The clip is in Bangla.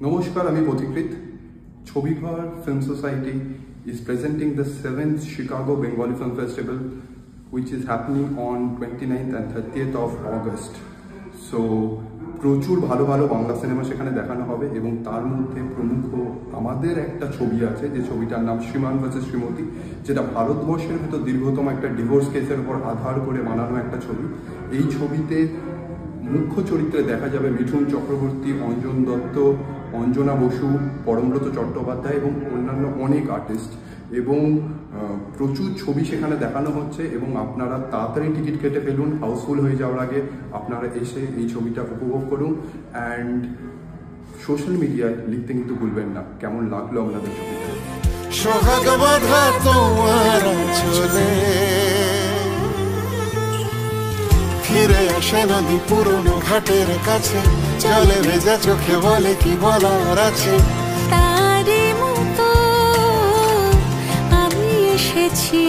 নমস্কার, আমি Pathikrit. Chhobighor film society is presenting the 7th Chicago Bengali Film Festival, which is happening on 29th and 30th of August. So প্রচুর ভালো ভালো বাংলা সিনেমা সেখানে দেখানো হবে এবং তার মধ্যে প্রমুখ আমাদের একটা ছবি আছে, যে ছবিটার নাম শ্রীমান ভার্সেস শ্রীমতী, যেটা ভারতবর্ষের ভেতর দীর্ঘতম একটা ডিভোর্স কেসের উপর আধার করে বানানো একটা ছবি। এই ছবিতে মুখ্য চরিত্রে দেখা যাবে মিঠুন চক্রবর্তী, অঞ্জন দত্ত, অঞ্জনা বসু, পরমব্রত চট্টোপাধ্যায় এবং অন্যান্য অনেক আর্টিস্ট, এবং প্রচুর ছবি সেখানে দেখানো হচ্ছে। এবং আপনারা তাড়াতাড়ি টিকিট কেটে ফেলুন, হাউসফুল হয়ে যাওয়ার আগে আপনারা এসে এই ছবিটা উপভোগ করুন। অ্যান্ড সোশ্যাল মিডিয়ায় লিখতে কিন্তু ভুলবেন না কেমন লাগলো আপনাদের ছবিটা। সোহাগ বাঁধা তোমার চলে ফিরে আসে নদী পুরনো ঘাটের কাছে, চলে ভেজা চোখে বলে কি বলার আছে। তারই মতো আমি এসেছি।